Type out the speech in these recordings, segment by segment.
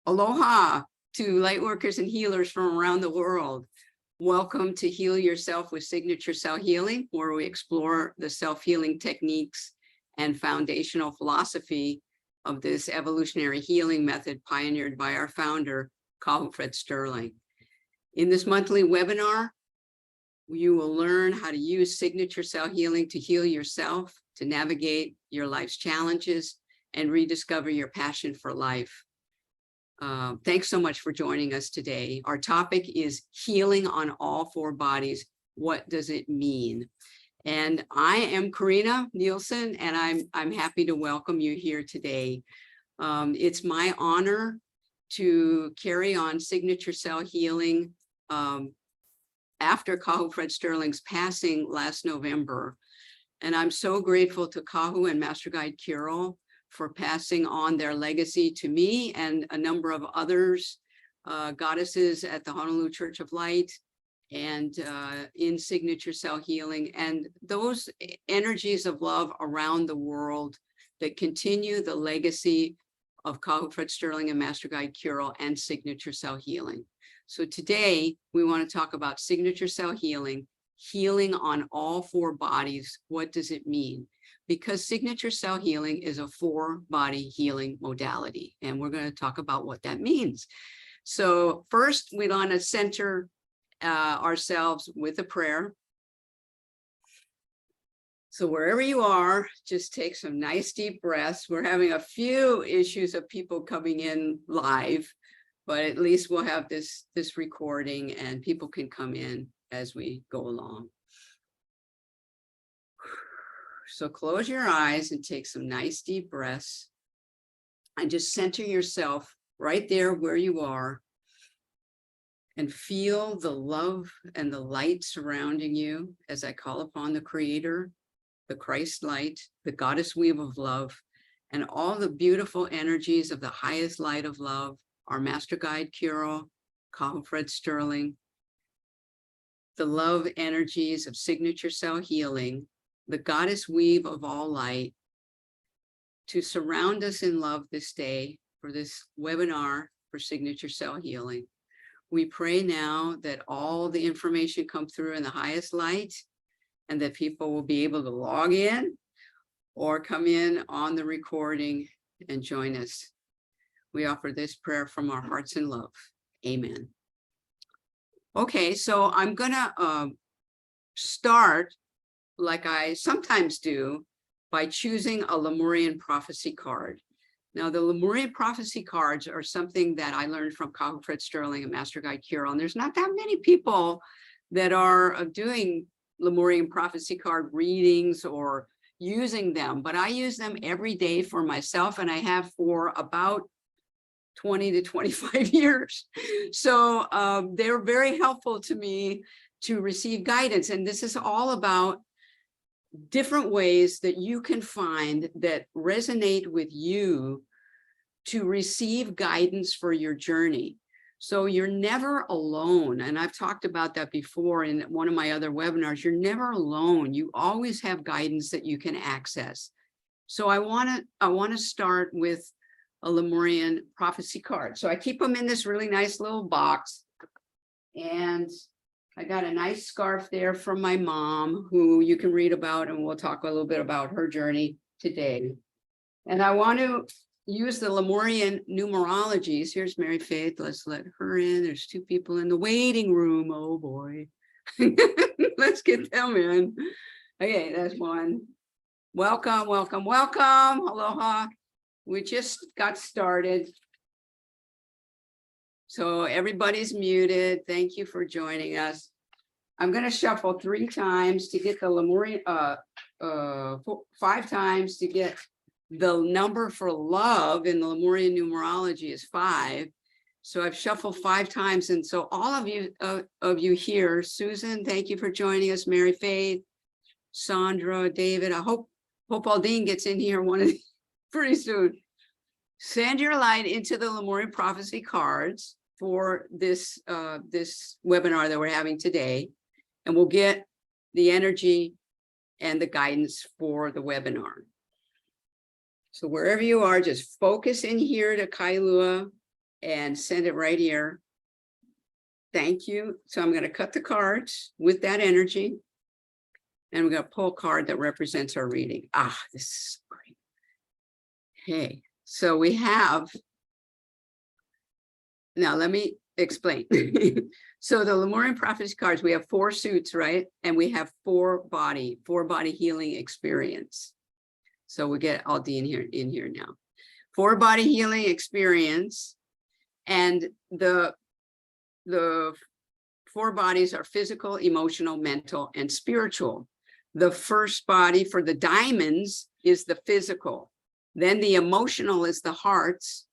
Aloha to lightworkers and healers from around the world. Welcome to Heal Yourself with Signature Cell Healing, where we explore the self-healing techniques and foundational philosophy of this evolutionary healing method pioneered by our founder, Kahu Fred Sterling. In this monthly webinar, you will learn how to use signature cell healing to heal yourself, to navigate your life's challenges, and rediscover your passion for life. Thanks so much for joining us today. Our topic is healing on all four bodies. What does it mean? And I am KarinnaNielsen, and I'm happy to welcome you here today. It's my honor to carry on signature cell healing after Kahu Fred Sterling's passing last November. And I'm so grateful to Kahu and Master Guide Kirael for passing on their legacy to me and a number of others, goddesses at the Honolulu Church of Light and in signature cell healing, and those energies of love around the world that continue the legacy of Kahu Fred Sterling and Master Guide Kirael and signature cell healing. So today we want to talk about signature cell healing, healing on all four bodies. What does it mean? Because signature cell healing is a four-body healing modality, and we're going to talk about what that means. So first, we want to center ourselves with a prayer. So wherever you are, just take some nice deep breaths. We're having a few issues of people coming in live, but at least we'll have this recording and people can come in as we go along. So close your eyes and take some nice deep breaths and just center yourself right there where you are and feel the love and the light surrounding you as I call upon the Creator, the Christ light, the Goddess weave of love, and all the beautiful energies of the highest light of love, our Master Guide Kirael, Kahu Fred Sterling, the love energies of signature cell healing, the Goddess weave of all light, to surround us in love this day for this webinar for signature cell healing. We pray now that all the information come through in the highest light and that people will be able to log in or come in on the recording and join us. We offer this prayer from our hearts in love. Amen. Okay, so I'm gonna start like I sometimes do by choosing a Lemurian prophecy card. Now, the Lemurian prophecy cards are something that I learned from Kahu Fred Sterling and Master Guide Kirael, and there's not that many people that are doing Lemurian prophecy card readings or using them, but I use them every day for myself, and I have for about 20 to 25 years. So they're very helpful to me to receive guidance, and this is all about different ways that you can find that resonate with you to receive guidance for your journey. So you're never alone. And I've talked about that before in one of my other webinars. You're never alone. You always have guidance that you can access. So I want to start with a Lemurian prophecy card. So I keep them in this really nice little box, and I got a nice scarf there from my mom, who you can read about, and we'll talk a little bit about her journey today. And I want to use the Lemurian numerologies. Here's Mary Faith. Let's let her in. There's two people in the waiting room. Oh boy. Let's get them in. Okay, that's one. Welcome, welcome, welcome. Aloha. We just got started. So everybody's muted. Thank you for joining us. I'm going to shuffle 3 times to get the Lemurian, 5 times to get the number for love in the Lemurian numerology is 5. So I've shuffled 5 times. And so all of you here, Susan, thank you for joining us. Mary Faith, Sandra, David, I hope Aldine gets in here pretty soon. Send your light into the Lemurian prophecy cards for this webinar that we're having today, and we'll get the energy and the guidance for the webinar. So wherever you are, just focus in here to Kailua and send it right here. Thank you. So I'm going to cut the cards with that energy. And we're going to pull a card that represents our reading. Ah, this is great. Okay, so we have, now let me explain. So the Lemurian prophecy cards, we have 4 suits, right? And we have four-body healing experience. So we get Aldine in here now. 4-body healing experience. And the 4 bodies are physical, emotional, mental, and spiritual. The first body for the diamonds is the physical. Then the emotional is the hearts.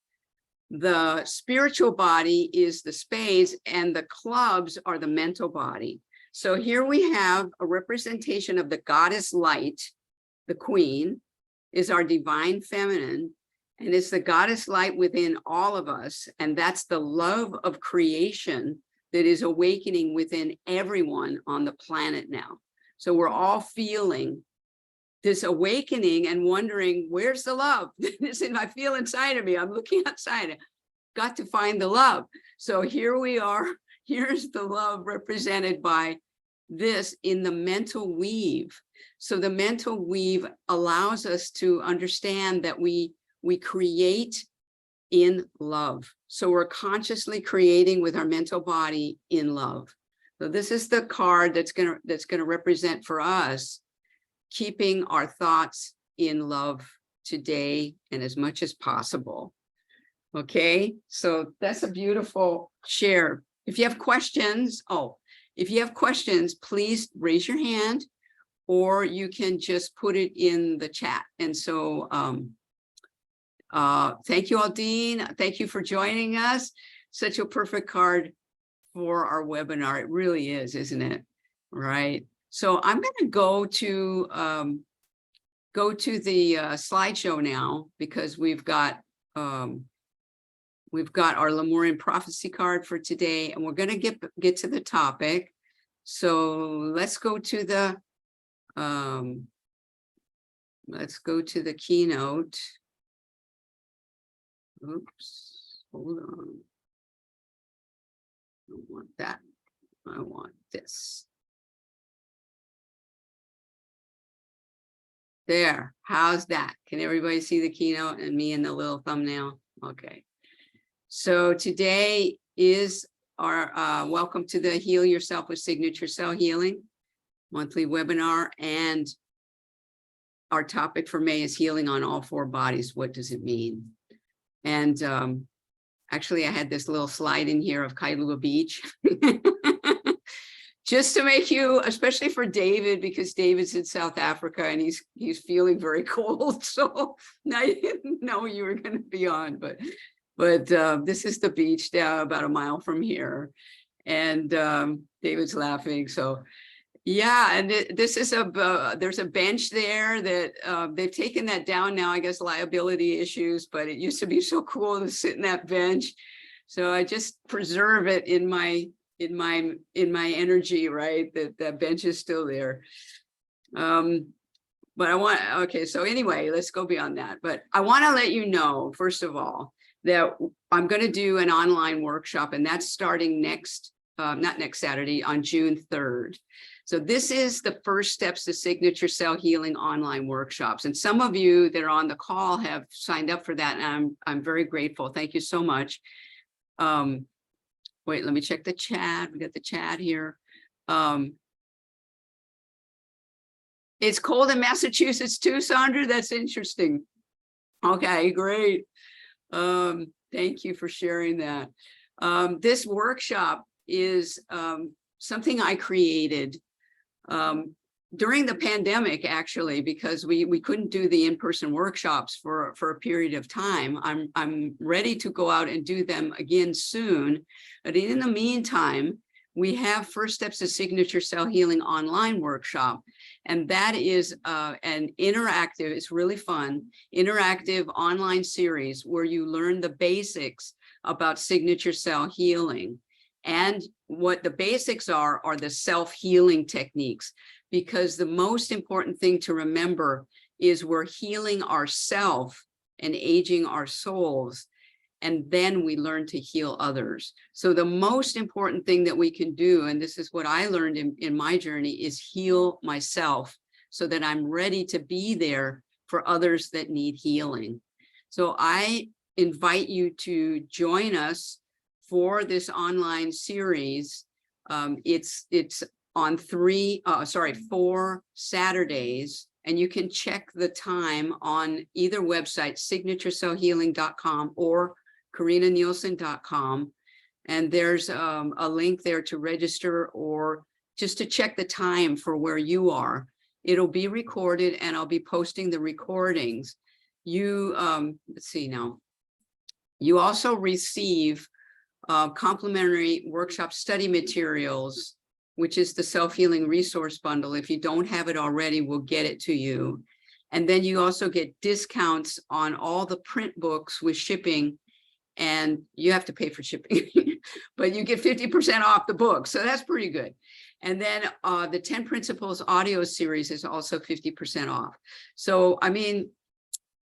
The spiritual body is the spades, and the clubs are the mental body. So here we have a representation of the goddess light. The queen is our divine feminine, and it's the goddess light within all of us. And that's the love of creation that is awakening within everyone on the planet now. So we're all feeling this awakening and wondering, where's the love? This is, I feel inside of me. I'm looking outside. Got to find the love. So here we are. Here's the love represented by this in the mental weave. So the mental weave allows us to understand that we create in love. So we're consciously creating with our mental body in love. So this is the card that's gonna represent for us keeping our thoughts in love today and as much as possible. Okay, so that's a beautiful share. If you have questions, please raise your hand, or you can just put it in the chat. And so thank you, Aldine. Thank you for joining us. Such a perfect card for our webinar. It really is, isn't it? Right. So I'm going to go to the slideshow now, because we've got our Lemurian prophecy card for today, and we're going to get to the topic. So let's go to the keynote. Oops, hold on. I don't want that. I want this. There, how's that? Can everybody see the keynote and me in the little thumbnail? Okay. So today is our welcome to the Heal Yourself with Signature Cell Healing monthly webinar. And our topic for May is healing on all 4 bodies. What does it mean? And actually, I had this little slide in here of Kailua Beach. Just to make you, especially for David, because David's in South Africa and he's feeling very cold. So I didn't know you were going to be on, but this is the beach about a mile from here, and David's laughing. So yeah, and this is there's a bench there that they've taken that down now, I guess liability issues, but it used to be so cool to sit in that bench. So I just preserve it in my energy, right? That bench is still there. But okay, so anyway, let's go beyond that. But I want to let you know, first of all, that I'm going to do an online workshop, and that's starting not next Saturday, on June 3rd. So this is the First Steps to Signature Cell Healing online workshops. And some of you that are on the call have signed up for that, and I'm very grateful. Thank you so much. Wait, let me check the chat. We got the chat here. It's cold in Massachusetts too, Sandra. That's interesting. Okay, great. Thank you for sharing that. This workshop is something I created during the pandemic, actually, because we couldn't do the in-person workshops for a period of time. I'm ready to go out and do them again soon. But in the meantime, we have First Steps to Signature Cell Healing online workshop. And that is an interactive, it's really fun, interactive online series where you learn the basics about signature cell healing. And what the basics are the self-healing techniques, because the most important thing to remember is we're healing ourselves and aging our souls. and then we learn to heal others. So the most important thing that we can do, and this is what I learned in my journey, is heal myself so that I'm ready to be there for others that need healing. So I invite you to join us for this online series. It's on 4 Saturdays, and you can check the time on either website, signaturecellhealing.com or KarinnaNielsen.com. And there's a link there to register or just to check the time for where you are. It'll be recorded, and I'll be posting the recordings. You, let's see now. You also receive complimentary workshop study materials, which is the self-healing resource bundle. If you don't have it already, we'll get it to you. And then you also get discounts on all the print books with shipping, and you have to pay for shipping, but you get 50% off the book. So that's pretty good. And then the 10 Principles audio series is also 50% off. So, I mean,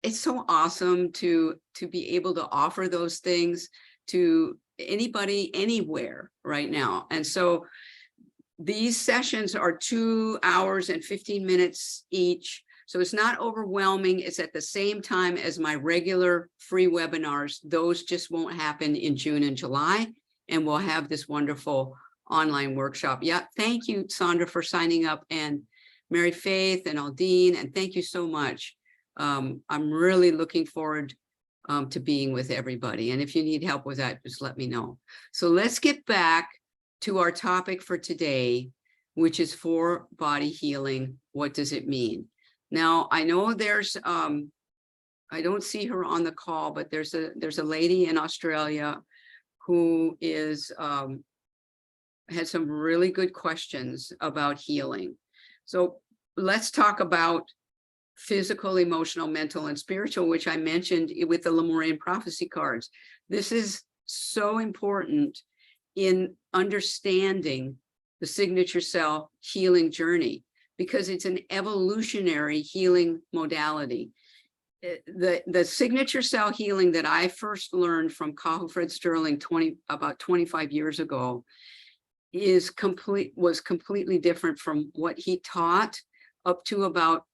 it's so awesome to be able to offer those things to anybody, anywhere right now. And so these sessions are 2 hours and 15 minutes each. So it's not overwhelming. It's at the same time as my regular free webinars. Those just won't happen in June and July. And we'll have this wonderful online workshop. Yeah, thank you, Sandra, for signing up, and Mary Faith and Aldine, and thank you so much. I'm really looking forward to being with everybody. And if you need help with that, just let me know. So let's get back to our topic for today, which is four-body healing. What does it mean? Now, I know there's, I don't see her on the call, but there's a lady in Australia who is, has some really good questions about healing. So let's talk about physical, emotional, mental, and spiritual, which I mentioned with the Lemurian prophecy cards. This is so important in understanding the signature cell healing journey, because it's an evolutionary healing modality. The signature cell healing that I first learned from Kahu Fred Sterling about 25 years ago was completely different from what he taught up to about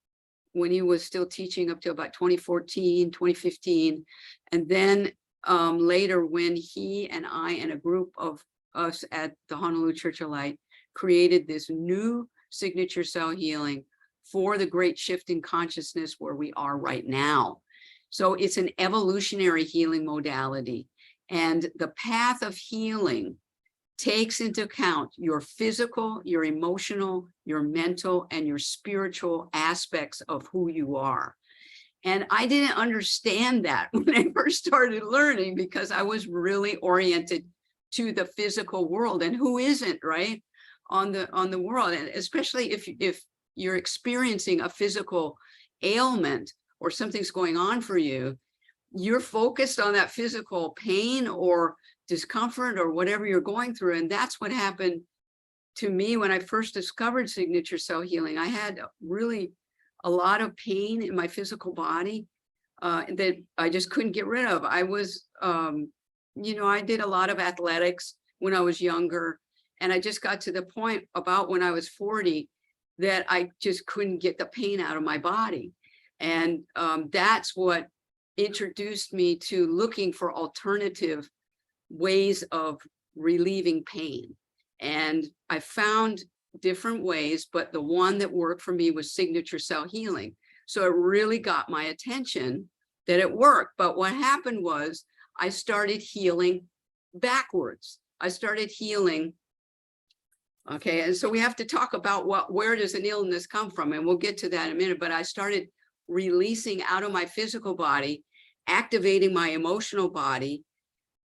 when he was still teaching, up to about 2014, 2015. And then later, when he and I and a group of us at the Honolulu Church of Light created this new signature cell healing for the great shift in consciousness where we are right now. So it's an evolutionary healing modality. And the path of healing takes into account your physical, your emotional, your mental, and your spiritual aspects of who you are. And I didn't understand that when I first started learning, because I was really oriented to the physical world, and who isn't, right, on the world. And especially if you're experiencing a physical ailment or something's going on for you, you're focused on that physical pain or discomfort or whatever you're going through. And that's what happened to me when I first discovered signature cell healing. I had really a lot of pain in my physical body that I just couldn't get rid of. I was, you know, I did a lot of athletics when I was younger, and I just got to the point about when I was 40 that I just couldn't get the pain out of my body. And that's what introduced me to looking for alternative ways of relieving pain. And I found different ways, but the one that worked for me was signature cell healing. So it really got my attention that it worked. But what happened was I started healing backwards. I started healing. Okay, and so we have to talk about where does an illness come from? And we'll get to that in a minute. But I started releasing out of my physical body, activating my emotional body.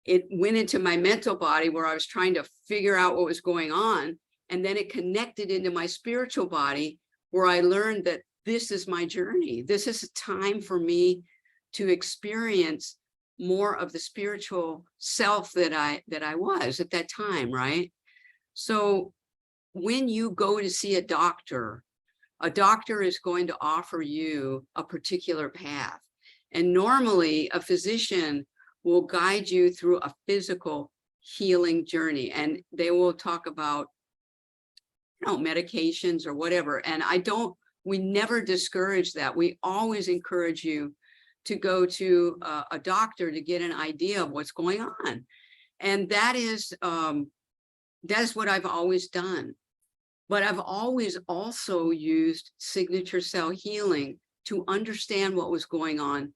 It went into my mental body where I was trying to figure out what was going on. And then it connected into my spiritual body where I learned that this is my journey. This is a time for me to experience more of the spiritual self that I was at that time, right? So when you go to see a doctor is going to offer you a particular path. And normally a physician will guide you through a physical healing journey. And they will talk about, medications or whatever. And we never discourage that. We always encourage you to go to a doctor to get an idea of what's going on. And that is what I've always done. But I've always also used signature cell healing to understand what was going on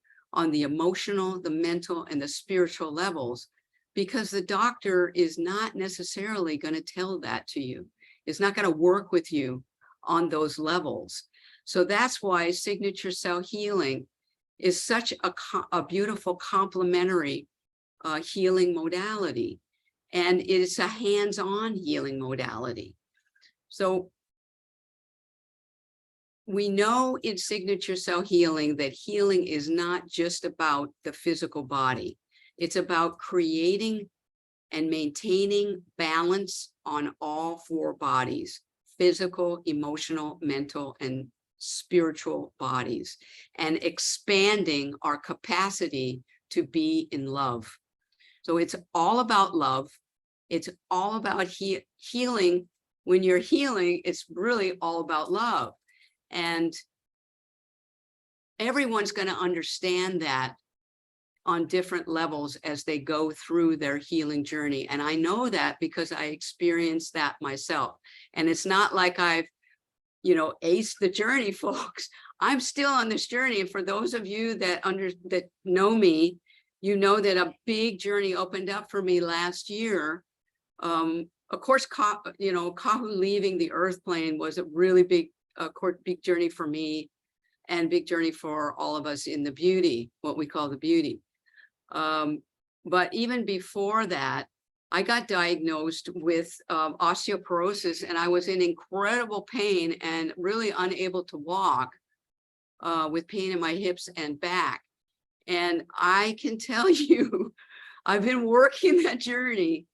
the emotional, the mental, and the spiritual levels, because the doctor is not necessarily going to tell that to you. It's not going to work with you on those levels. So that's why signature cell healing is such a beautiful complementary healing modality. And it's a hands-on healing modality. So we know in signature cell healing that healing is not just about the physical body. It's about creating and maintaining balance on all four bodies: physical, emotional, mental, and spiritual bodies, and expanding our capacity to be in love. So it's all about love. It's all about healing. When you're healing, it's really all about love. And everyone's going to understand that on different levels as they go through their healing journey. And I know that because I experienced that myself. And it's not like I've, aced the journey, folks. I'm still on this journey. And for those of you that know me, you know that a big journey opened up for me last year. Of course, Kahu leaving the earth plane was a really big journey for me, and big journey for all of us in the beauty, what we call the beauty. But even before that, I got diagnosed with osteoporosis, and I was in incredible pain and really unable to walk, with pain in my hips and back. And I can tell you, I've been working that journey,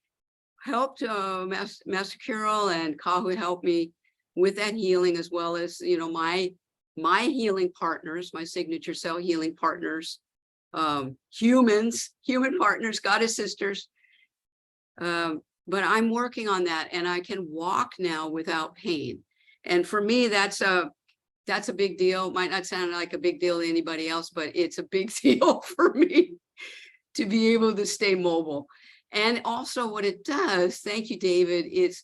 helped Master Kirael and Kahu helped me with that healing, as well as, my healing partners, my signature cell healing partners, human partners, goddess sisters. But I'm working on that, and I can walk now without pain. And for me, that's a big deal. Might not sound like a big deal to anybody else, but it's a big deal for me to be able to stay mobile. And also what it does, thank you, David, is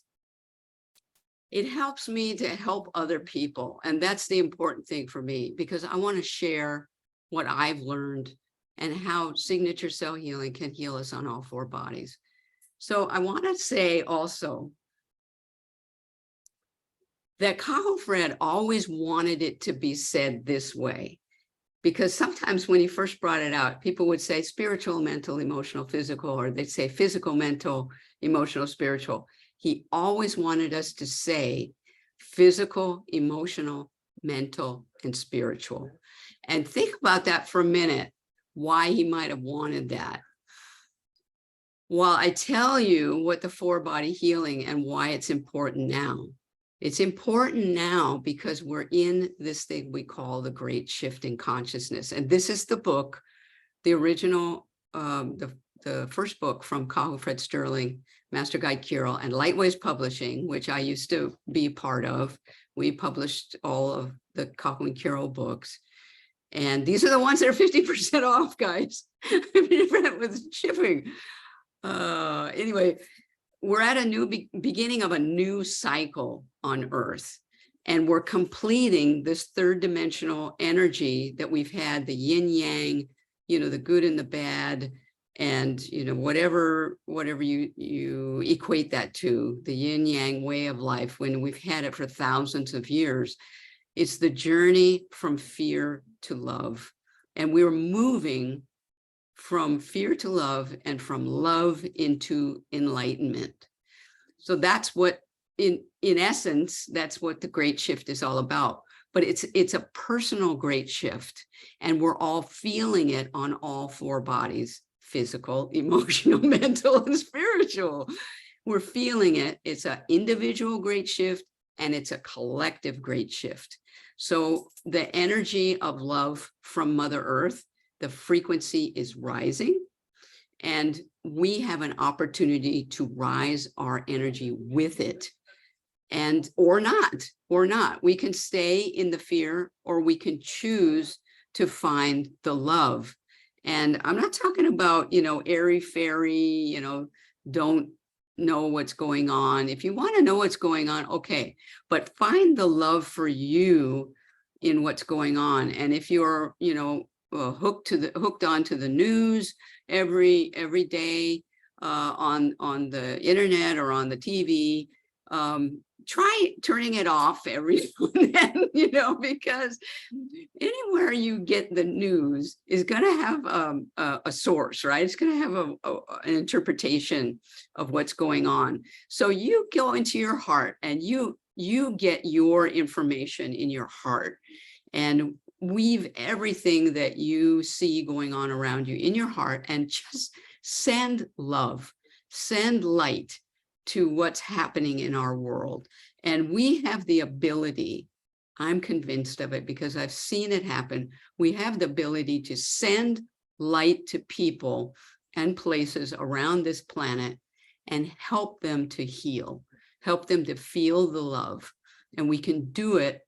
it helps me to help other people. And that's the important thing for me, because I want to share what I've learned and how signature cell healing can heal us on all four bodies. So I want to say also that Kahu Fred always wanted it to be said this way, because sometimes when he first brought it out, people would say spiritual, mental, emotional, physical, or they'd say physical, mental, emotional, spiritual. He always wanted us to say physical, emotional, mental, and spiritual. And think about that for a minute, why he might have wanted that. While I tell you what the four-body healing and why it's important now. It's important now because we're in this thing we call the great shift in consciousness. And this is the book, the original, the first book from Kahu Fred Sterling, Master Guide Kirael, and Lightways Publishing, which I used to be part of. We published all of the Kahu and Kirael books. And these are the ones that are 50% off, guys, with shipping. Anyway, we're at a new beginning of a new cycle on Earth, and we're completing this third dimensional energy that we've had, the yin yang, the good and the bad, and whatever you equate that to, the yin yang way of life, when we've had it for thousands of years. It's the journey from fear to love, and we're moving from fear to love and from love into enlightenment. So that's what, in essence, that's what the great shift is all about. But it's a personal great shift, and we're all feeling it on all four bodies: physical, emotional, mental, and spiritual. We're feeling it. It's an individual great shift, and it's a collective great shift. So the energy of love from Mother Earth, the frequency is rising, And we have an opportunity to rise our energy with it. And or not. We can stay in the fear, or we can choose to find the love. And I'm not talking about, airy fairy, don't know what's going on. If you want to know what's going on, okay, but find the love for you in what's going on. And if you're, hooked onto the news every day on the internet or on the TV, try turning it off every now and then, because anywhere you get the news is going to have a source, right? It's going to have an interpretation of what's going on. So you go into your heart and you get your information in your heart, and weave everything that you see going on around you in your heart, and just send love, send light to what's happening in our world. And we have the ability, I'm convinced of it because I've seen it happen, we have the ability to send light to people and places around this planet and help them to heal, help them to feel the love. And we can do it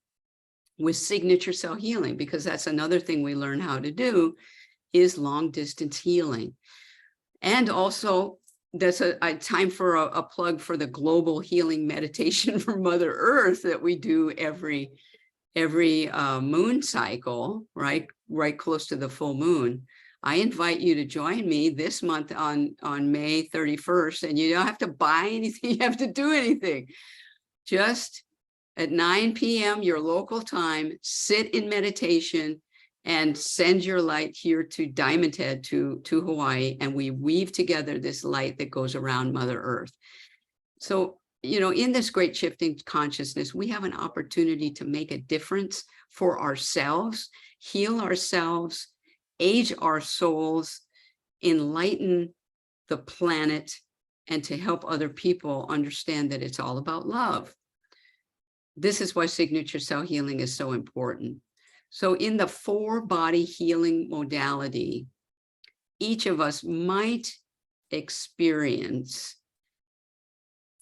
with signature cell healing, because that's another thing we learn how to do, is long distance healing. And also, that's a time for a plug for the global healing meditation for Mother Earth that we do every moon cycle, right close to the full moon. I invite you to join me this month on May 31st, and you don't have to buy anything, you have to do anything. Just at 9 p.m. your local time, sit in meditation and send your light here to Diamond Head, to Hawaii, and we weave together this light that goes around Mother Earth. So, in this great shifting consciousness, we have an opportunity to make a difference for ourselves, heal ourselves, age our souls, enlighten the planet, and to help other people understand that it's all about love. This is why signature cell healing is so important. So in the 4-body healing modality, each of us might experience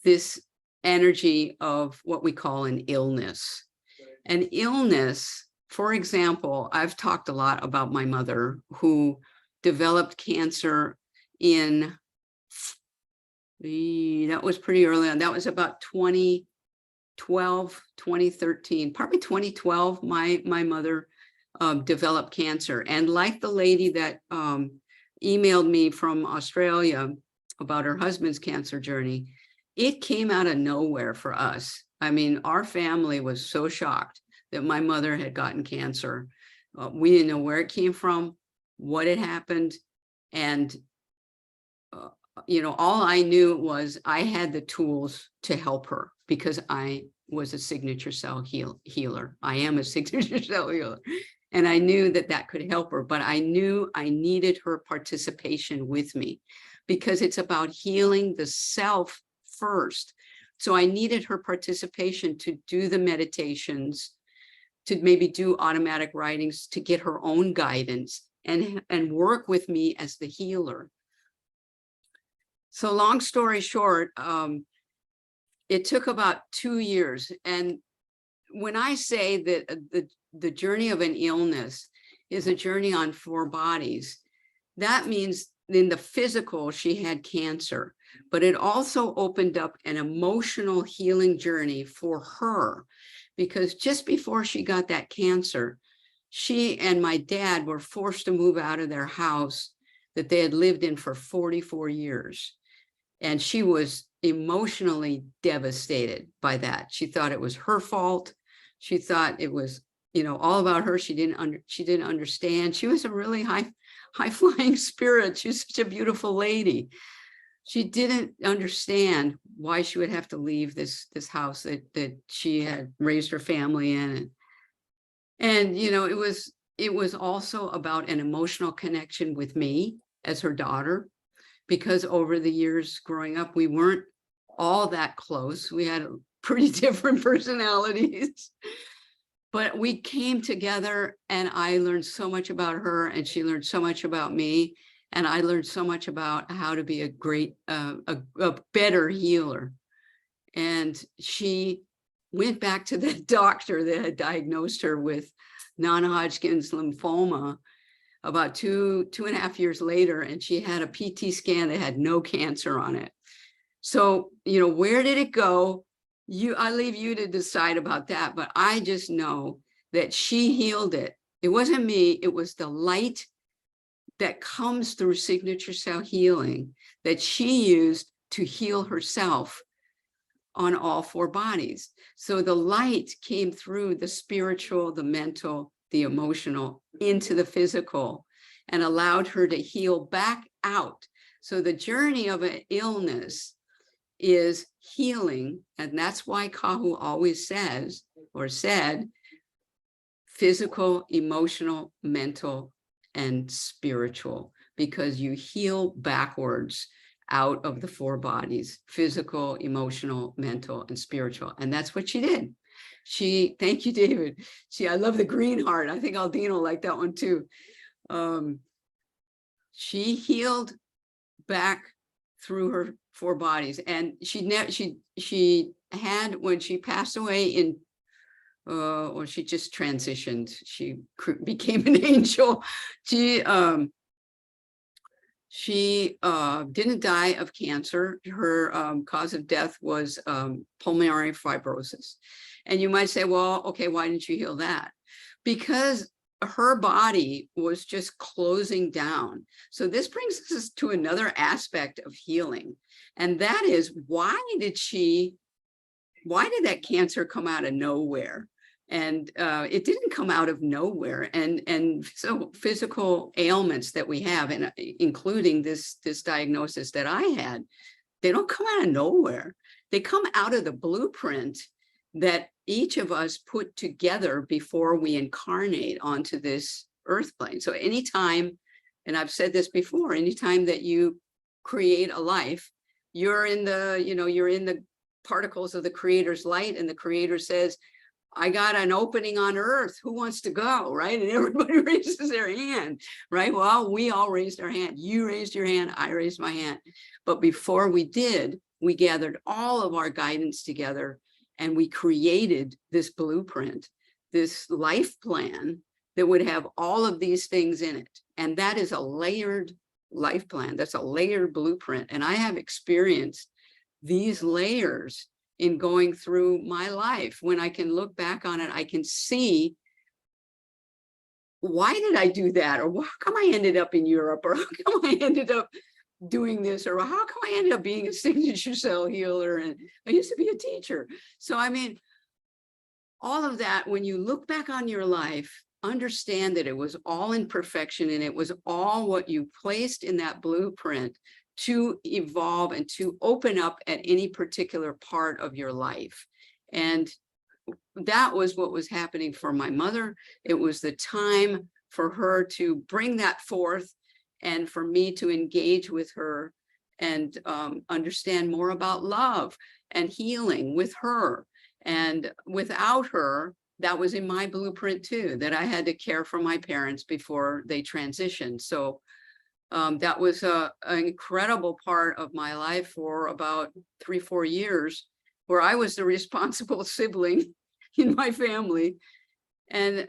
this energy of what we call an illness. An illness, for example, I've talked a lot about my mother, who developed cancer that was pretty early on. That was about 2013, probably 2012, my mother developed cancer. And like the lady that emailed me from Australia about her husband's cancer journey, it came out of nowhere for us. I mean, our family was so shocked that my mother had gotten cancer. We didn't know where it came from, what had happened. And, all I knew was I had the tools to help her, because I was a signature cell healer. I am a signature cell healer. And I knew that could help her, but I knew I needed her participation with me, because it's about healing the self first. So I needed her participation to do the meditations, to maybe do automatic writings, to get her own guidance and work with me as the healer. So long story short, it took about 2 years. And when I say that the journey of an illness is a journey on 4 bodies, that means in the physical, she had cancer, but it also opened up an emotional healing journey for her, because just before she got that cancer, she and my dad were forced to move out of their house that they had lived in for 44 years. And she was emotionally devastated by that. She thought it was her fault. She thought it was, all about her. She didn't understand. She was a really high flying spirit. She was such a beautiful lady. She didn't understand why she would have to leave this house that she had raised her family in. And it was also about an emotional connection with me as her daughter, because over the years growing up, we weren't all that close. We had pretty different personalities, but we came together, and I learned so much about her and she learned so much about me. And I learned so much about how to be a great, a better healer. And she went back to the doctor that had diagnosed her with non-Hodgkin's lymphoma about two and a half years later, and she had a PT scan that had no cancer on it. So, you know, where did it go? I leave you to decide about that, but I just know that she healed it. It wasn't me, it was the light that comes through signature cell healing that she used to heal herself on all four bodies. So the light came through the spiritual, the mental, the emotional into the physical and allowed her to heal back out. So the journey of an illness is healing. And that's why Kahu always says or said, physical, emotional, mental, and spiritual, because you heal backwards out of the four bodies, physical, emotional, mental, and spiritual. And that's what she did. Thank you, David. I love the green heart. I think Aldina will like that one too. She healed back through her four bodies. And she had, when she passed away in, or she just transitioned, she became an angel. She didn't die of cancer. Her cause of death was pulmonary fibrosis. And you might say, well, okay, why didn't you heal that? Because her body was just closing down. So this brings us to another aspect of healing. And that is, why did that cancer come out of nowhere? And it didn't come out of nowhere. And so physical ailments that we have, and including this diagnosis that I had, they don't come out of nowhere. They come out of the blueprint that each of us put together before we incarnate onto this earth plane. So anytime, and I've said this before, anytime that you create a life, you're in the particles of the creator's light, and the creator says, I got an opening on earth. Who wants to go, right? And everybody raises their hand, right? Well, we all raised our hand. You raised your hand, I raised my hand. But before we did, we gathered all of our guidance together and we created this blueprint, this life plan that would have all of these things in it. And that is a layered life plan. That's a layered blueprint. And I have experienced these layers in going through my life. When I can look back on it, I can see, why did I do that? Or how come I ended up in Europe? Or how come I ended up doing this? Or how come I ended up being a signature cell healer? And I used to be a teacher. So, I mean, all of that, when you look back on your life, understand that it was all in perfection, and it was all what you placed in that blueprint to evolve and to open up at any particular part of your life. And that was what was happening for my mother. It was the time for her to bring that forth and for me to engage with her and understand more about love and healing with her. And without her, that was in my blueprint too, that I had to care for my parents before they transitioned. So that was an incredible part of my life for about 3-4 years, where I was the responsible sibling in my family. And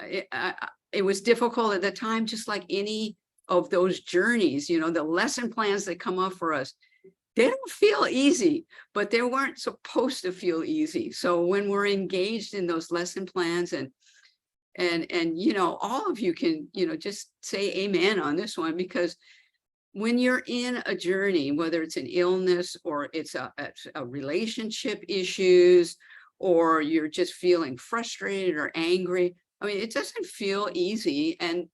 it was difficult at the time, just like any of those journeys, the lesson plans that come up for us, they don't feel easy, but they weren't supposed to feel easy. So when we're engaged in those lesson plans, and all of you can, just say amen on this one, because when you're in a journey, whether it's an illness or it's a relationship issues, or you're just feeling frustrated or angry, I mean, it doesn't feel easy. And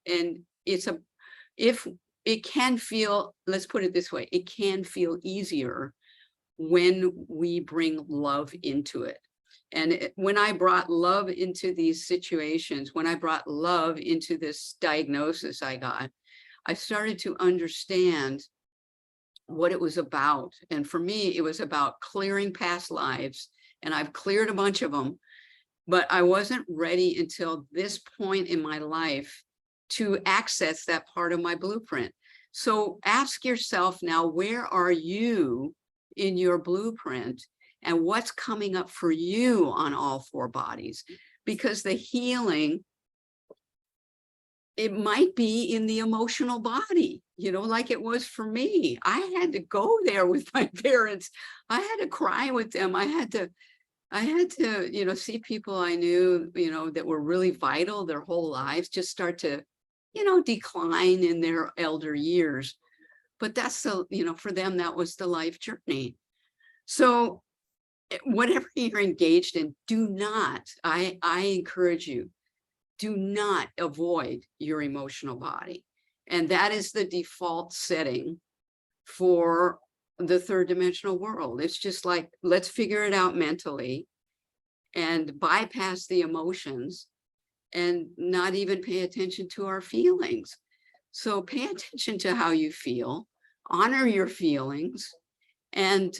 if it can feel, let's put it this way, it can feel easier when we bring love into it. And when I brought love into these situations, when I brought love into this diagnosis I got, I started to understand what it was about. And for me, it was about clearing past lives. And I've cleared a bunch of them, but I wasn't ready until this point in my life to access that part of my blueprint. So ask yourself now, where are you in your blueprint, and what's coming up for you on all four bodies? Because the healing, it might be in the emotional body, you know, like it was for me. I had to go there with my parents. I had to cry with them. I had to, you know, see people I knew, you know, that were really vital their whole lives just start to, you know, decline in their elder years. But that's the, you know, for them, that was the life journey. So whatever you're engaged in, do not, I encourage you, do not avoid your emotional body. And that is the default setting for the third dimensional world. It's just like, let's figure it out mentally and bypass the emotions and not even pay attention to our feelings. So pay attention to how you feel, honor your feelings, and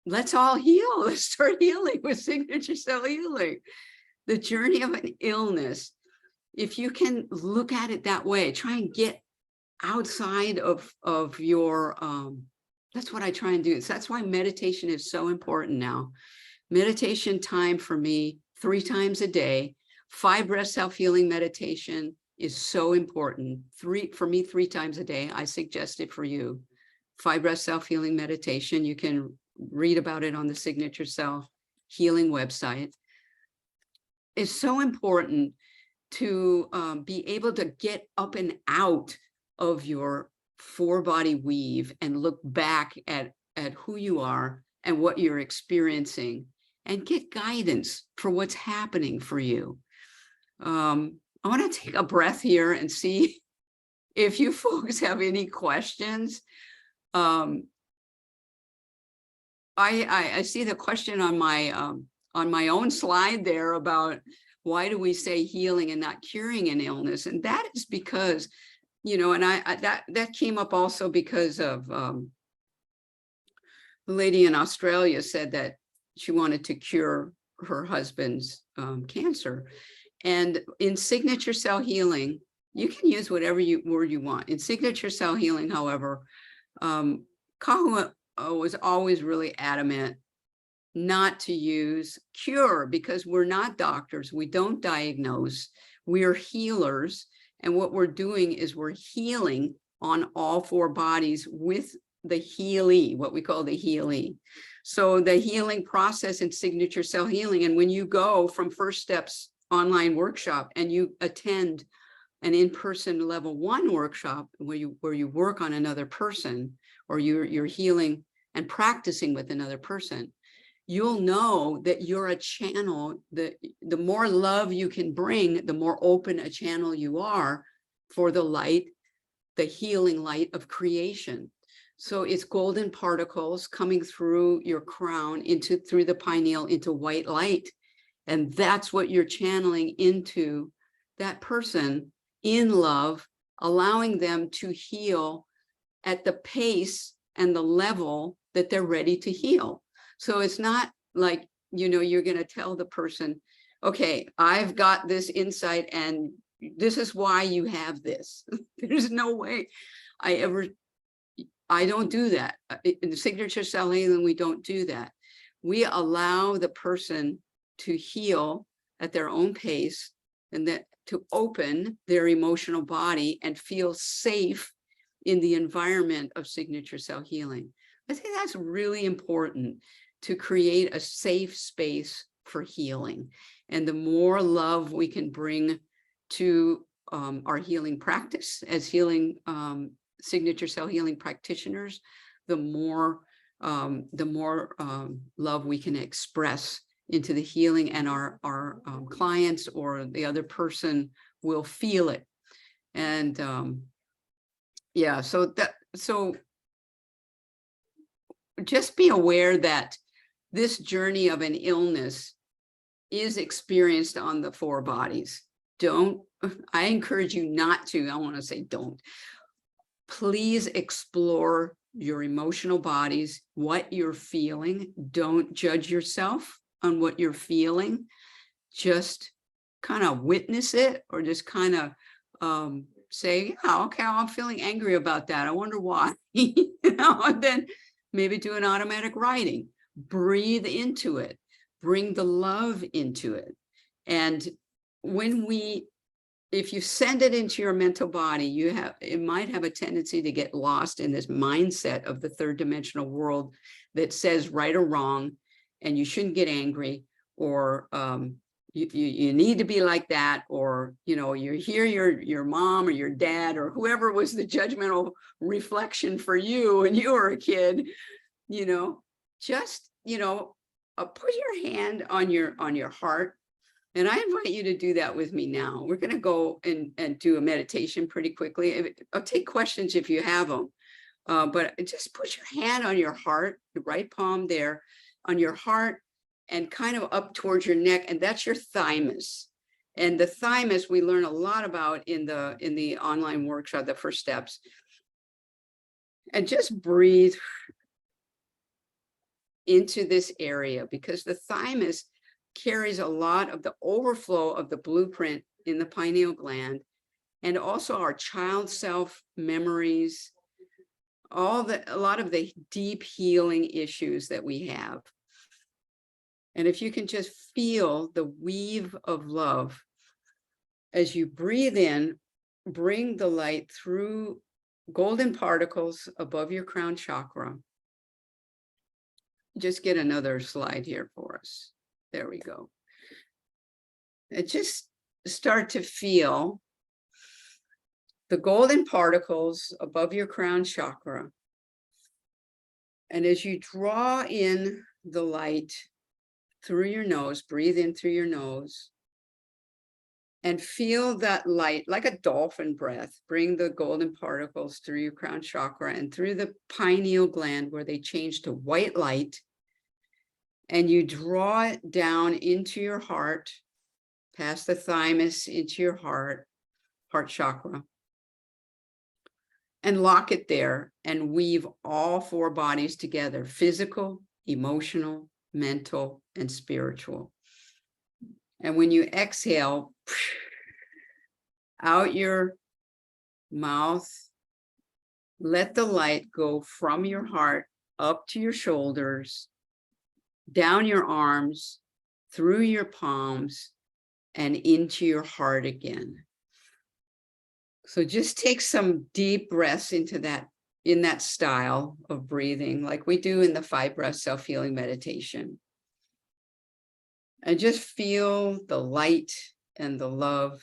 let's all heal. Let's start healing with signature cell healing. The journey of an illness, if you can look at it that way, try and get outside of your, that's what I try and do. So that's why meditation is so important now. Meditation time for me, 3 times a day, 5 breath self-healing meditation is so important. For me, 3 times a day. I suggest it for you. 5 breath self-healing meditation. You can read about it on the Signature Self Healing website. It's so important to be able to get up and out of your 4-body weave and look back at who you are and what you're experiencing and get guidance for what's happening for you. I want to take a breath here and see if you folks have any questions. I see the question on my own slide there about why do we say healing and not curing an illness? And that is because, you know, and that came up also because of the lady in Australia said that she wanted to cure her husband's cancer. And in signature cell healing, you can use whatever word you want. In signature cell healing, however, Kahu was always really adamant not to use cure, because we're not doctors. We don't diagnose. We're healers. And what we're doing is we're healing on all 4 bodies with the healee, what we call the healee. So the healing process in signature cell healing, and when you go from First Steps online workshop and you attend an in-person level 1 workshop where you work on another person, or you're healing and practicing with another person, you'll know that you're a channel. The more love you can bring, the more open a channel you are for the light, the healing light of creation. So it's golden particles coming through your crown through the pineal into white light. And that's what you're channeling into that person in love, allowing them to heal at the pace and the level that they're ready to heal. So it's not like, you know, you're going to tell the person, okay, I've got this insight and this is why you have this. There's no way I don't do that. In the signature cell healing, we don't do that. We allow the person to heal at their own pace, and that to open their emotional body and feel safe in the environment of signature cell healing. I think that's really important, to create a safe space for healing. And the more love we can bring to our healing practice as healing signature cell healing practitioners, the more love we can express into the healing, and our clients or the other person will feel it. And yeah, so just be aware that this journey of an illness is experienced on the 4 bodies. I encourage you not to, I want to say don't. Please explore your emotional bodies, what you're feeling. Don't judge yourself on what you're feeling. Just kind of witness it, or just kind of say, yeah, okay, I'm feeling angry about that. I wonder why. And then maybe do an automatic writing. Breathe into it. Bring the love into it. And if you send it into your mental body, it might have a tendency to get lost in this mindset of the third dimensional world that says right or wrong, and you shouldn't get angry, or you need to be like that, or you hear your mom or your dad or whoever was the judgmental reflection for you when you were a kid. Just put your hand on your heart. And I invite you to do that with me now. We're going to go and do a meditation pretty quickly. I'll take questions if you have them. But just put your hand on your heart, the right palm there, on your heart, and kind of up towards your neck. And that's your thymus. And the thymus, we learn a lot about in the online workshop, the first steps. And just breathe into this area, because the thymus carries a lot of the overflow of the blueprint in the pineal gland, and also our child self memories, a lot of the deep healing issues that we have. And if you can just feel the weave of love as you breathe in, bring the light through golden particles above your crown chakra. Just get another slide here for us. There we go. And just start to feel the golden particles above your crown chakra. And as you draw in the light through your nose, breathe in through your nose, and feel that light like a dolphin breath. Bring the golden particles through your crown chakra and through the pineal gland, where they change to white light. And you draw it down into your heart, past the thymus into your heart chakra, and lock it there and weave all four bodies together: physical, emotional, mental, and spiritual. And when you exhale out your mouth, let the light go from your heart up to your shoulders, down your arms, through your palms, and into your heart again. So just take some deep breaths in that style of breathing, like we do in the 5-breath self-healing meditation. And just feel the light and the love.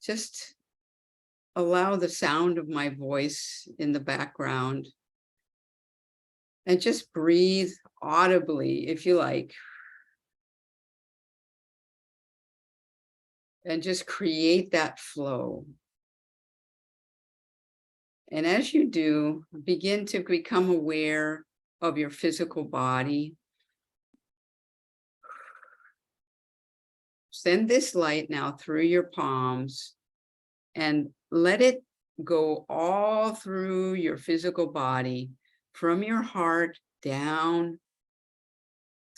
Just allow the sound of my voice in the background. And just breathe audibly, if you like. And just create that flow. And as you do, begin to become aware of your physical body. Send this light now through your palms and let it go all through your physical body, from your heart down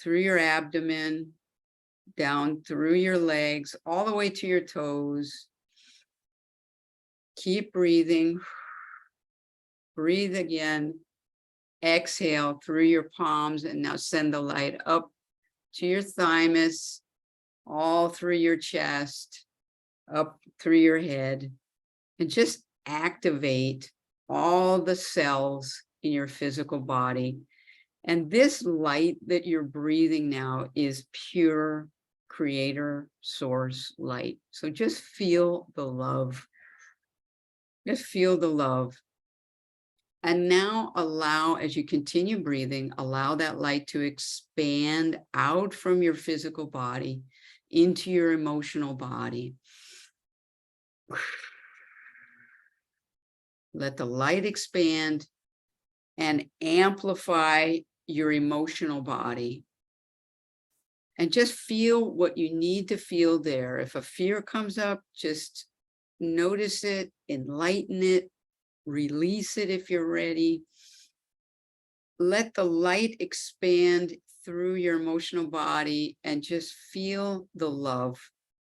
through your abdomen, down through your legs, all the way to your toes. Keep breathing. Breathe again. Exhale through your palms, and now send the light up to your thymus, all through your chest, up through your head, and just activate all the cells in your physical body. And this light that you're breathing now is pure creator source light. So just feel the love. Just feel the love. And now allow, as you continue breathing, allow that light to expand out from your physical body into your emotional body. Let the light expand and amplify your emotional body. And just feel what you need to feel there. If a fear comes up, just notice it, enlighten it, release it if you're ready. Let the light expand through your emotional body and just feel the love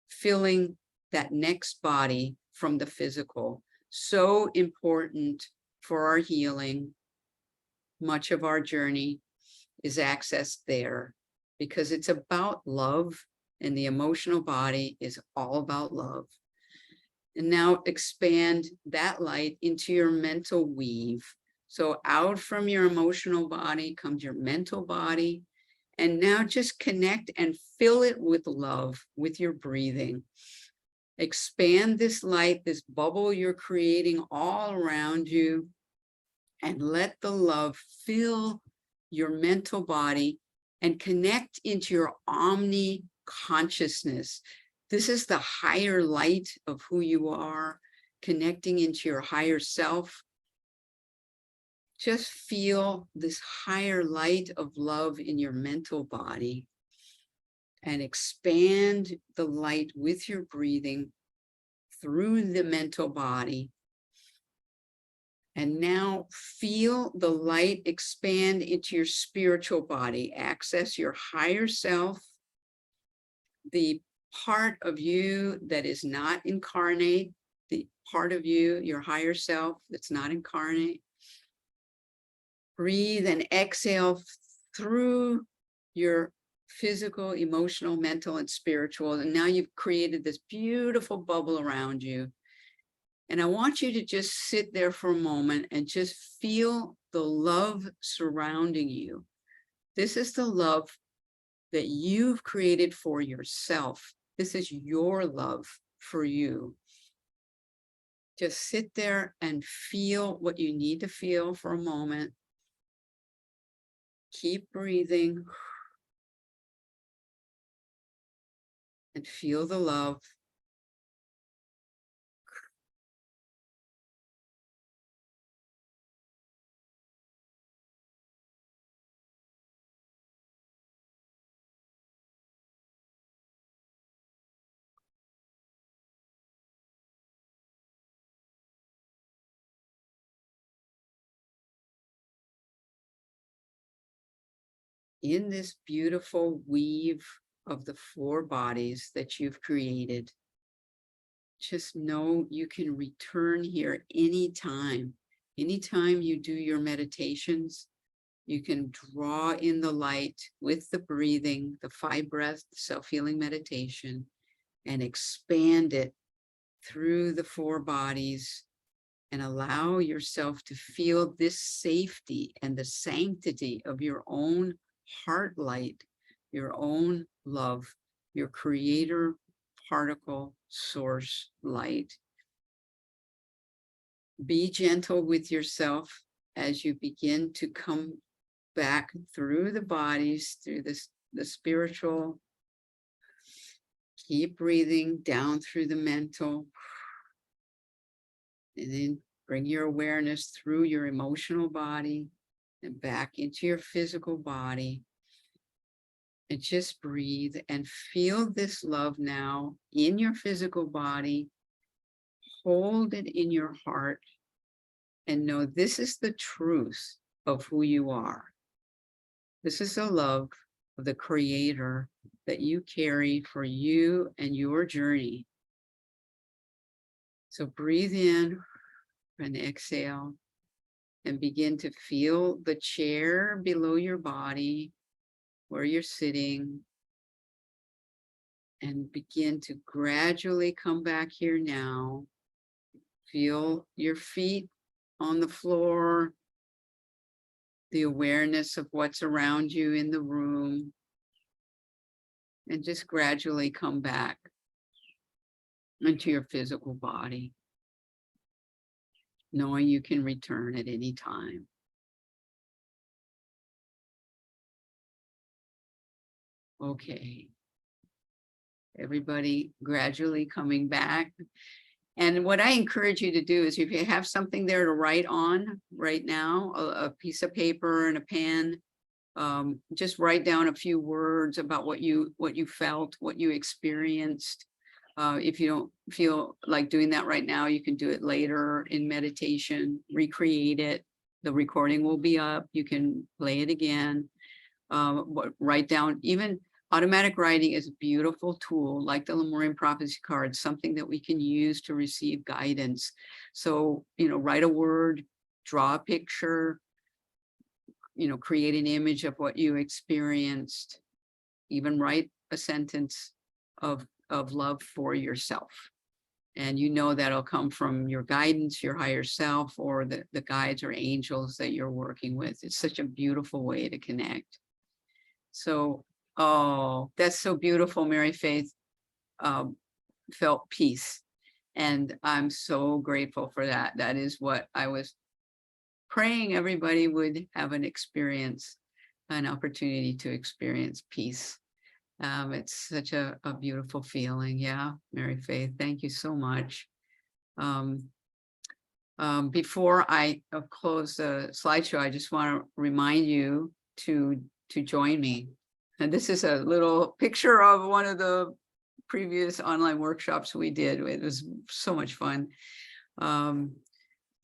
filling that next body from the physical. So important for our healing. Much of our journey is accessed there because it's about love, and the emotional body is all about love. And now expand that light into your mental weave. So out from your emotional body comes your mental body. And now just connect and fill it with love, with your breathing. Expand this light, this bubble you're creating all around you, and let the love fill your mental body and connect into your omni consciousness. This is the higher light of who you are, connecting into your higher self. Just feel this higher light of love in your mental body and expand the light with your breathing through the mental body. And now feel the light expand into your spiritual body. Access your higher self, the part of you that is not incarnate, the part of you, your higher self that's not incarnate. Breathe and exhale through your physical, emotional, mental, and spiritual. And now you've created this beautiful bubble around you. And I want you to just sit there for a moment and just feel the love surrounding you. This is the love that you've created for yourself. This is your love for you. Just sit there and feel what you need to feel for a moment. Keep breathing and feel the love. In this beautiful weave of the four bodies that you've created, just know you can return here anytime. Anytime you do your meditations, you can draw in the light with the breathing, the 5 breaths, self-healing meditation, and expand it through the 4 bodies and allow yourself to feel this safety and the sanctity of your own heart light, your own love, your creator particle source light. Be gentle with yourself as you begin to come back through the bodies, through the spiritual. Keep breathing down through the mental. And then bring your awareness through your emotional body and back into your physical body. And just breathe and feel this love now in your physical body. Hold it in your heart and know this is the truth of who you are. This is the love of the Creator that you carry for you and your journey. So breathe in and exhale and begin to feel the chair below your body where you're sitting, and begin to gradually come back here now. Feel your feet on the floor, the awareness of what's around you in the room, and just gradually come back into your physical body, knowing you can return at any time. Okay. Everybody gradually coming back. And what I encourage you to do is if you have something there to write on right now, a piece of paper and a pen, just write down a few words about what you felt, what you experienced. If you don't feel like doing that right now, you can do it later in meditation, recreate it. The recording will be up. You can play it again. Write down even Automatic writing is a beautiful tool, like the Lemurian prophecy card, something that we can use to receive guidance. So, write a word, draw a picture, create an image of what you experienced, even write a sentence of love for yourself. And that'll come from your guidance, your higher self, or the guides or angels that you're working with. It's such a beautiful way to connect. So, oh, that's so beautiful, Mary Faith. Felt peace. And I'm so grateful for that. That is what I was praying everybody would have an opportunity to experience peace. It's such a beautiful feeling. Yeah, Mary Faith, thank you so much. Before I close the slideshow, I just want to remind you to join me. And this is a little picture of one of the previous online workshops we did. It was so much fun.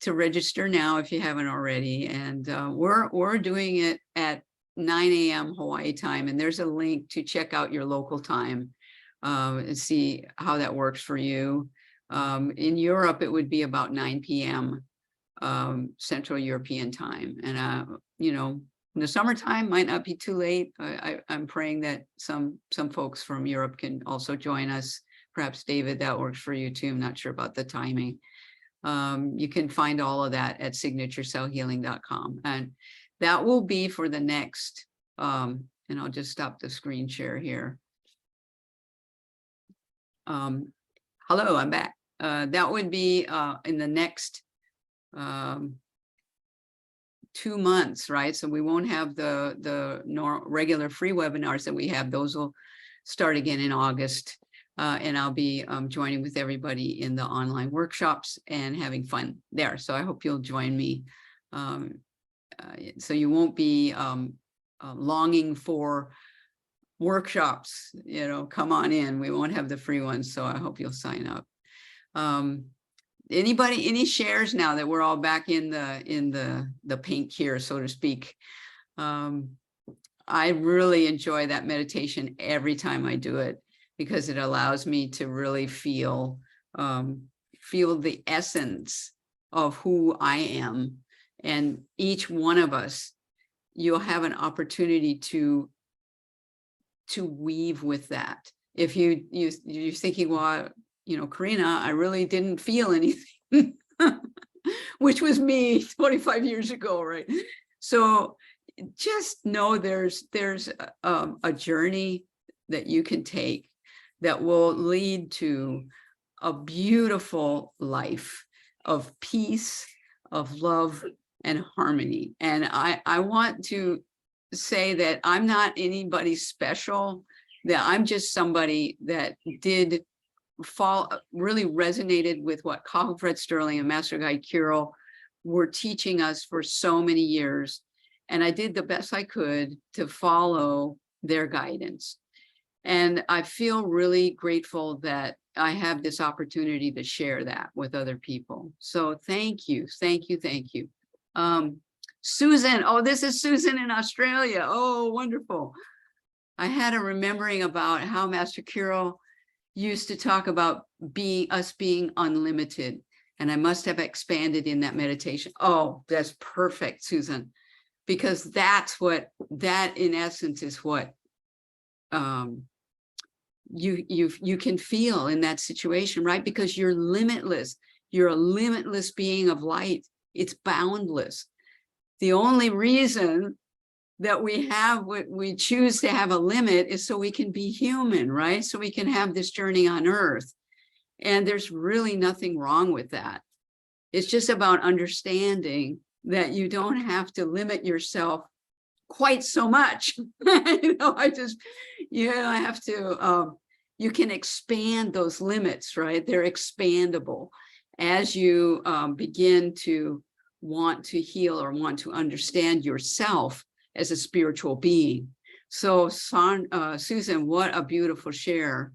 To register now if you haven't already. And we're doing it at 9 a.m. Hawaii time. And there's a link to check out your local time and see how that works for you. In Europe, it would be about 9 p.m. Central European time. And, in the summertime might not be too late. I'm praying that some folks from Europe can also join us. Perhaps David, that works for you too. I'm not sure about the timing. You can find all of that at signaturecellhealing.com. And that will be for the next, and I'll just stop the screen share here. Hello, I'm back. That would be in the next 2 months, right? So we won't have the regular free webinars that we have. Those will start again in August. And I'll be joining with everybody in the online workshops and having fun there. So I hope you'll join me. So you won't be longing for workshops, come on in. We won't have the free ones. So I hope you'll sign up. Any shares now that we're all back in the pink here, so to speak? I really enjoy that meditation every time I do it, because it allows me to really feel the essence of who I am. And each one of us, you'll have an opportunity to weave with that. If you're thinking, well, Karinna, I really didn't feel anything, which was me 25 years ago, right? So just know there's a journey that you can take that will lead to a beautiful life of peace, of love, and harmony. And I want to say that I'm not anybody special, that I'm just somebody that really resonated with what Cosmo Fred Sterling and Master Guide Kirael were teaching us for so many years. And I did the best I could to follow their guidance. And I feel really grateful that I have this opportunity to share that with other people. So thank you, thank you, thank you. Susan, oh, this is Susan in Australia. Oh, wonderful. I had a remembering about how Master Kirael used to talk about us being unlimited. And I must have expanded in that meditation. Oh, that's perfect, Susan, because that in essence is what you can feel in that situation, right? Because you're limitless. You're a limitless being of light. It's boundless. The only reason that we choose to have a limit is so we can be human, right? So we can have this journey on earth. And there's really nothing wrong with that. It's just about understanding that you don't have to limit yourself quite so much. I have to, you can expand those limits, right? They're expandable as you begin to want to heal or want to understand yourself as a spiritual being. So Susan, what a beautiful share.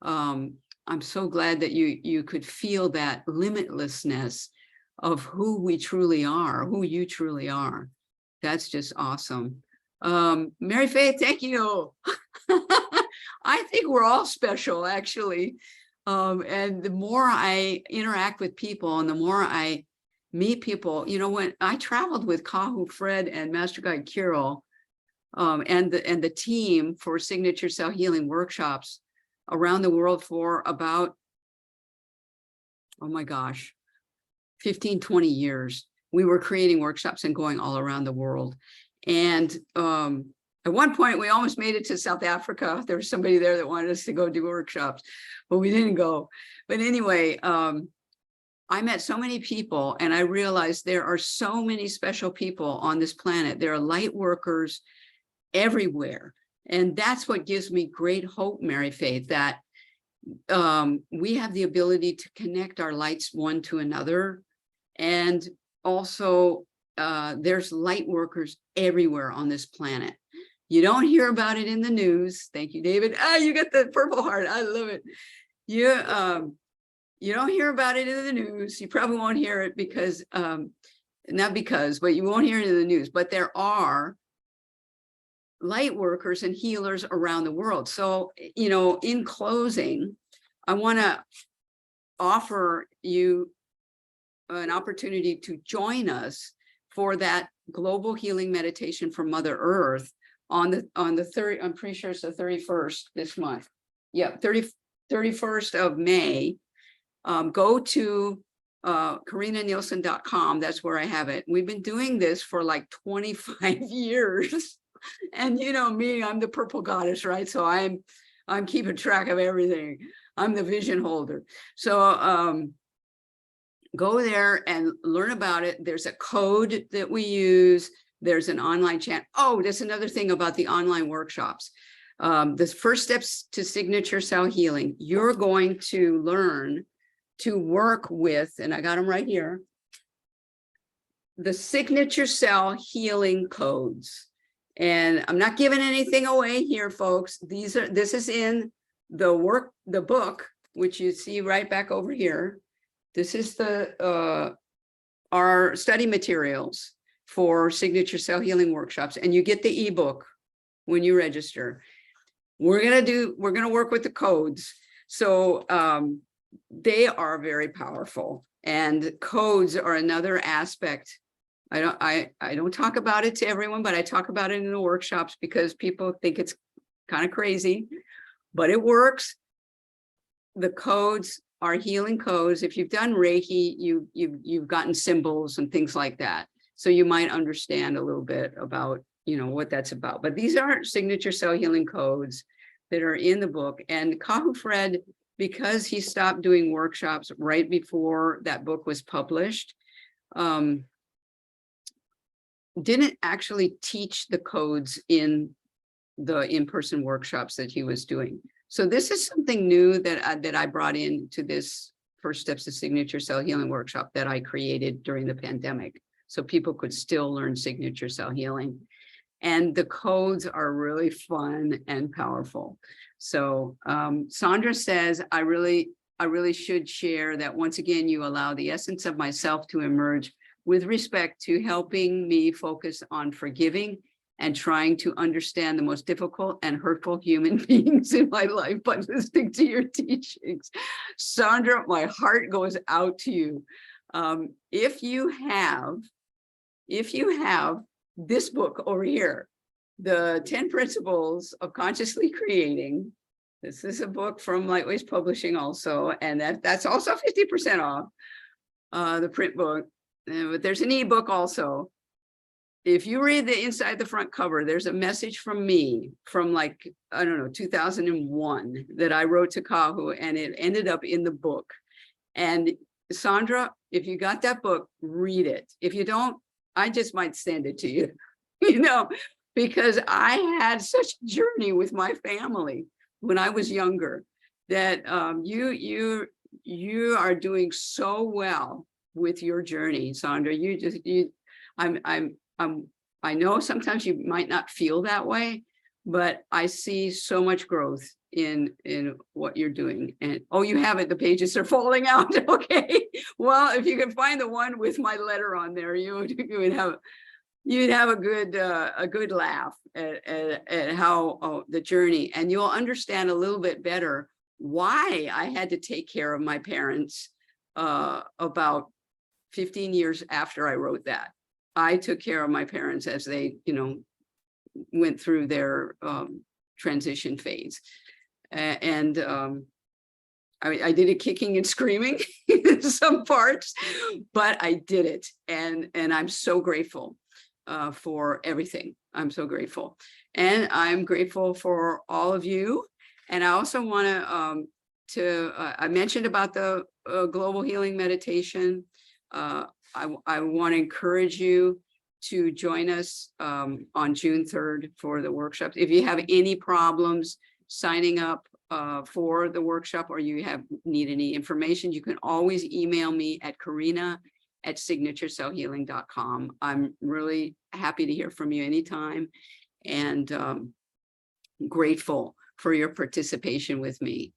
I'm so glad that you could feel that limitlessness of who we truly are, who you truly are. That's just awesome. Mary Faith, thank you. I think we're all special, actually. And the more I interact with people and the more I meet people, when I traveled with Kahu Fred and Master Guide Kirael, and the team for signature cell healing workshops around the world for about, oh my gosh, 15, 20 years. We were creating workshops and going all around the world. And at one point, we almost made it to South Africa. There was somebody there that wanted us to go do workshops, but we didn't go. But anyway, I met so many people, and I realized there are so many special people on this planet. There are light workers everywhere. And that's what gives me great hope, Mary Faith, that we have the ability to connect our lights one to another. And also, there's light workers everywhere on this planet. You don't hear about it in the news. Thank you, David. You got the Purple Heart. I love it. You don't hear about it in the news. You probably won't hear it because, not because, but you won't hear it in the news. But there are light workers and healers around the world. So, in closing, I want to offer you an opportunity to join us for that global healing meditation for Mother Earth on the 30th, I'm pretty sure it's the 31st this month. Yeah, 31st of May. Go to KarinnaNielsen.com. That's where I have it. We've been doing this for like 25 years. And me, I'm the purple goddess, right? So I'm keeping track of everything. I'm the vision holder. So go there and learn about it. There's a code that we use. There's an online chat. Oh, that's another thing about the online workshops. The first steps to signature cell healing. You're going to learn to work with, and I got them right here, the signature cell healing codes. And I'm not giving anything away here, folks. This is in the book, which you see right back over here. This is our study materials for signature cell healing workshops, and you get the ebook when you register. We're gonna work with the codes. So they are very powerful, and codes are another aspect. I don't talk about it to everyone, but I talk about it in the workshops because people think it's kind of crazy, but it works. The codes are healing codes. If you've done Reiki, you've gotten symbols and things like that. So you might understand a little bit about, what that's about. But these are signature cell healing codes that are in the book. And Kahu Fred, because he stopped doing workshops right before that book was published, didn't actually teach the codes in the in-person workshops that he was doing. So this is something new that I brought into this First Steps to Signature Cell Healing workshop that I created during the pandemic, so people could still learn signature cell healing. And the codes are really fun and powerful. So Sandra says, I really should share that once again, you allow the essence of myself to emerge with respect to helping me focus on forgiving and trying to understand the most difficult and hurtful human beings in my life by listening to your teachings. Sandra, my heart goes out to you. If you have this book over here, The 10 Principles of Consciously Creating, this is a book from Lightways Publishing also, and that's also 50% off, the print book. But there's an ebook also. If you read the inside the front cover, there's a message from me from 2001 that I wrote to Kahu, and it ended up in the book. And Sandra, if you got that book, read it. If you don't, I just might send it to you, because I had such a journey with my family when I was younger that you are doing so well with your journey, Sandra. I know sometimes you might not feel that way, but I see so much growth in what you're doing. And oh, you have it. The pages are falling out. Okay. Well, if you can find the one with my letter on there, you would have you'd have a good laugh at how the journey, and you'll understand a little bit better why I had to take care of my parents about 15 years after I wrote that. I took care of my parents as they, went through their transition phase. And I did it kicking and screaming in some parts, but I did it. And I'm so grateful for everything. I'm so grateful. And I'm grateful for all of you. And I also want I mentioned about the global healing meditation. I want to encourage you to join us on June 3rd for the workshops. If you have any problems signing up for the workshop, or you need any information, you can always email me at Karinna@signaturecellhealing.com. I'm really happy to hear from you anytime, and grateful for your participation with me.